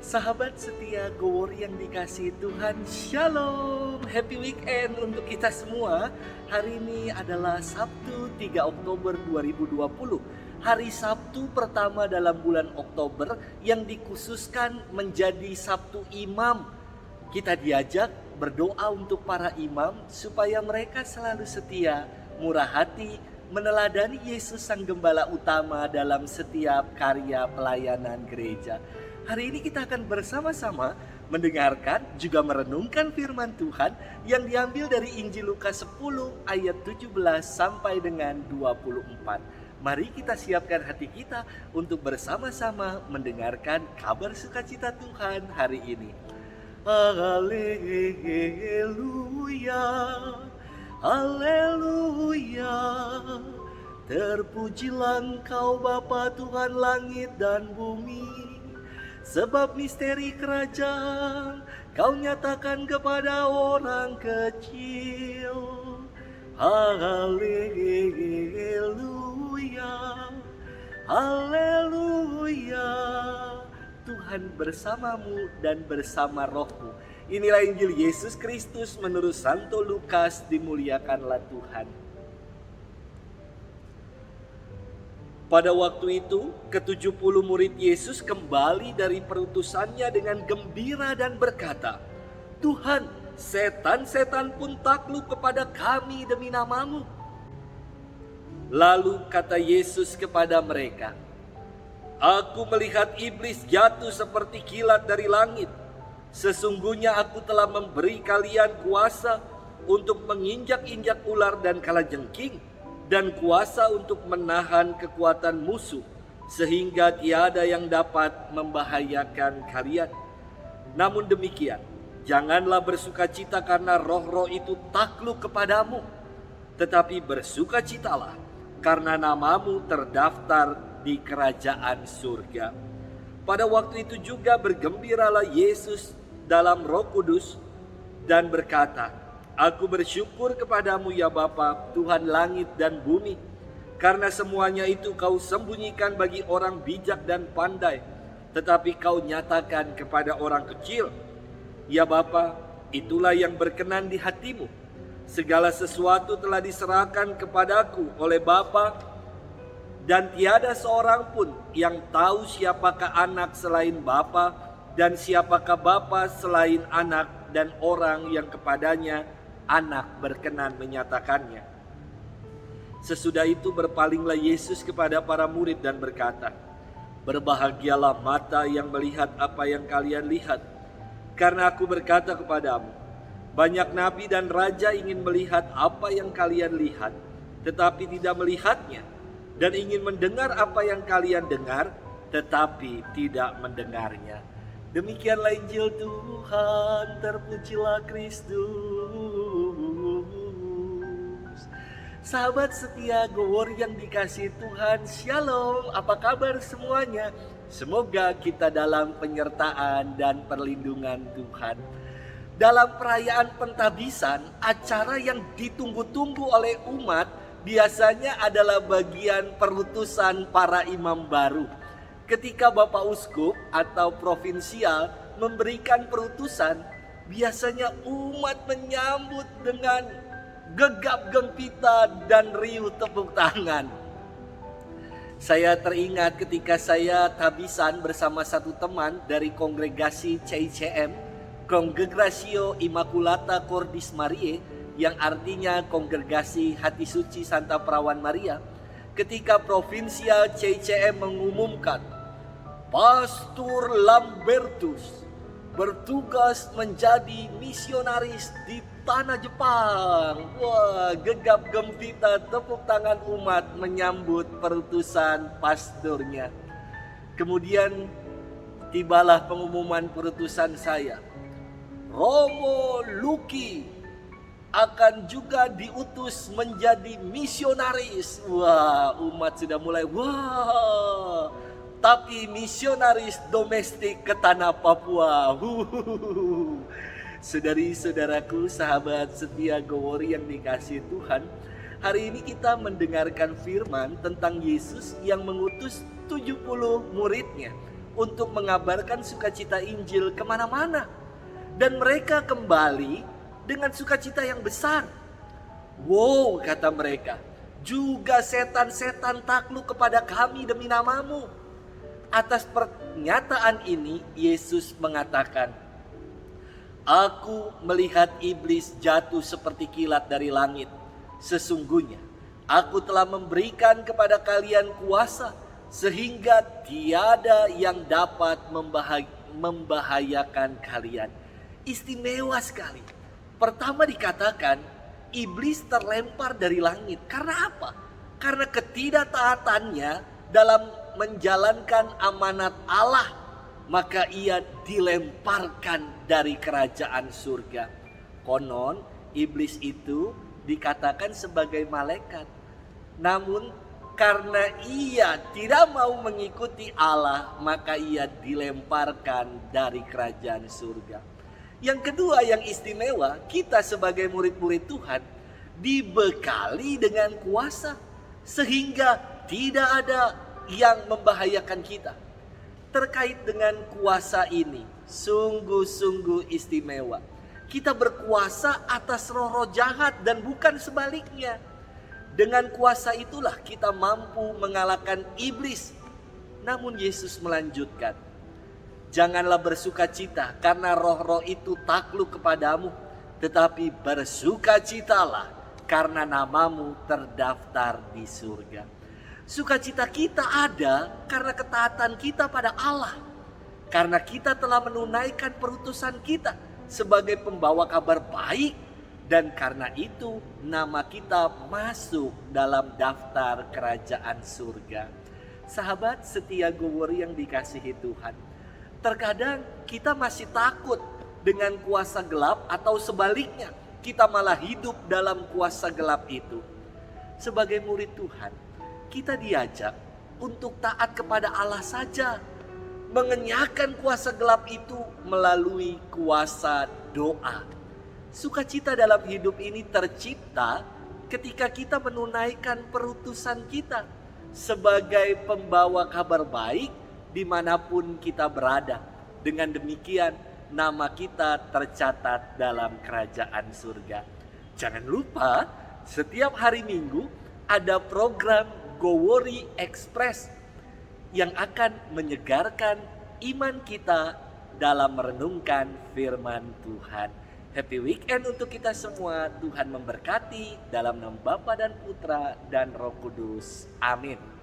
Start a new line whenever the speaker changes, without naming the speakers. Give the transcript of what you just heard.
Sahabat setia Gowor yang dikasihi Tuhan, Shalom. Happy weekend untuk kita semua. Hari ini adalah Sabtu 3 Oktober 2020. Hari Sabtu pertama dalam bulan Oktober yang dikhususkan menjadi Sabtu Imam. Kita diajak berdoa untuk para imam supaya mereka selalu setia, murah hati, meneladani Yesus Sang Gembala Utama dalam setiap karya pelayanan gereja. Hari ini kita akan bersama-sama mendengarkan juga merenungkan firman Tuhan yang diambil dari Injil Lukas 10 ayat 17 sampai dengan 24. Mari kita siapkan hati kita untuk bersama-sama mendengarkan kabar sukacita Tuhan hari ini. Haleluya, haleluya. Terpujilah Engkau Bapa Tuhan langit dan bumi. Sebab misteri kerajaan Kau nyatakan kepada orang kecil. Haleluya, haleluya. Tuhan bersamamu dan bersama rohmu. Inilah Injil Yesus Kristus menurut Santo Lukas. Dimuliakanlah Tuhan. Pada waktu itu, ke-70 murid Yesus kembali dari perutusannya dengan gembira dan berkata, "Tuhan, setan-setan pun takluk kepada kami demi nama-Mu." Lalu kata Yesus kepada mereka, "Aku melihat iblis jatuh seperti kilat dari langit. Sesungguhnya aku telah memberi kalian kuasa untuk menginjak-injak ular dan kalajengking, dan kuasa untuk menahan kekuatan musuh, sehingga tiada yang dapat membahayakan kalian. Namun demikian, janganlah bersukacita karena roh-roh itu takluk kepadamu, tetapi bersukacitalah karena namamu terdaftar di kerajaan surga." Pada waktu itu juga bergembiralah Yesus dalam Roh Kudus dan berkata, "Aku bersyukur kepadamu ya Bapa, Tuhan langit dan bumi, karena semuanya itu Kau sembunyikan bagi orang bijak dan pandai, tetapi Kau nyatakan kepada orang kecil. Ya Bapa, itulah yang berkenan di hatimu. Segala sesuatu telah diserahkan kepadaku oleh Bapa, dan tiada seorang pun yang tahu siapakah anak selain Bapa, dan siapakah Bapa selain anak, dan orang yang kepadanya anak berkenan menyatakannya." Sesudah itu berpalinglah Yesus kepada para murid dan berkata, "Berbahagialah mata yang melihat apa yang kalian lihat. Karena aku berkata kepadamu, banyak nabi dan raja ingin melihat apa yang kalian lihat, tetapi tidak melihatnya, dan ingin mendengar apa yang kalian dengar, tetapi tidak mendengarnya." Demikianlah Injil Tuhan, terpujilah Kristus. Sahabat setia Gowor yang dikasihi Tuhan, Shalom. Apa kabar semuanya? Semoga kita dalam penyertaan dan perlindungan Tuhan. Dalam perayaan pentabisan, acara yang ditunggu-tunggu oleh umat biasanya adalah bagian perutusan para imam baru. Ketika Bapak Uskup atau provinsial memberikan perutusan, biasanya umat menyambut dengan gegap gempita dan riuh tepuk tangan. Saya teringat ketika saya tabisan bersama satu teman dari kongregasi CICM, Congregatio Immaculata Cordis Mariae, yang artinya Kongregasi Hati Suci Santa Perawan Maria. Ketika provinsial CICM mengumumkan, Pastor Lambertus bertugas menjadi misionaris di tanah Jepang. Wah, gegap gempita tepuk tangan umat menyambut perutusan pastornya. Kemudian tibalah pengumuman perutusan saya. Romo Luki akan juga diutus menjadi misionaris. Wah, umat sudah mulai tapi misionaris domestik ke tanah Papua. Saudari-saudaraku, sahabat setia Gowor yang dikasihi Tuhan, hari ini kita mendengarkan firman tentang Yesus yang mengutus 70 muridnya untuk mengabarkan sukacita Injil kemana-mana. Dan mereka kembali dengan sukacita yang besar. Wow, kata mereka, juga setan-setan takluk kepada kami demi namamu. Atas pernyataan ini, Yesus mengatakan, Aku melihat iblis jatuh seperti kilat dari langit. Sesungguhnya, aku telah memberikan kepada kalian kuasa, sehingga tiada yang dapat membahayakan kalian. Istimewa sekali. Pertama dikatakan, iblis terlempar dari langit. Karena apa? Karena ketidaktaatannya dalam menjalankan amanat Allah, maka ia dilemparkan dari kerajaan surga. Konon iblis itu dikatakan sebagai malaikat. Namun karena ia tidak mau mengikuti Allah, maka ia dilemparkan dari kerajaan surga. Yang kedua yang istimewa, kita sebagai murid-murid Tuhan dibekali dengan kuasa, sehingga tidak ada yang membahayakan kita. Terkait dengan kuasa ini, sungguh-sungguh istimewa. Kita berkuasa atas roh-roh jahat dan bukan sebaliknya. Dengan kuasa itulah kita mampu mengalahkan iblis. Namun Yesus melanjutkan, janganlah bersukacita karena roh-roh itu takluk kepadamu, tetapi bersukacitalah karena namamu terdaftar di surga. Sukacita kita ada karena ketaatan kita pada Allah. Karena kita telah menunaikan perutusan kita sebagai pembawa kabar baik. Dan karena itu nama kita masuk dalam daftar kerajaan surga. Sahabat setia Gowori yang dikasihi Tuhan, terkadang kita masih takut dengan kuasa gelap, atau sebaliknya kita malah hidup dalam kuasa gelap itu. Sebagai murid Tuhan, kita diajak untuk taat kepada Allah saja, mengenyahkan kuasa gelap itu melalui kuasa doa. Sukacita dalam hidup ini tercipta ketika kita menunaikan perutusan kita sebagai pembawa kabar baik dimanapun kita berada. Dengan demikian nama kita tercatat dalam kerajaan surga. Jangan lupa setiap hari Minggu ada program Gowori Express yang akan menyegarkan iman kita dalam merenungkan firman Tuhan. Happy weekend untuk kita semua. Tuhan memberkati dalam nama Bapa dan Putra dan Roh Kudus. Amin.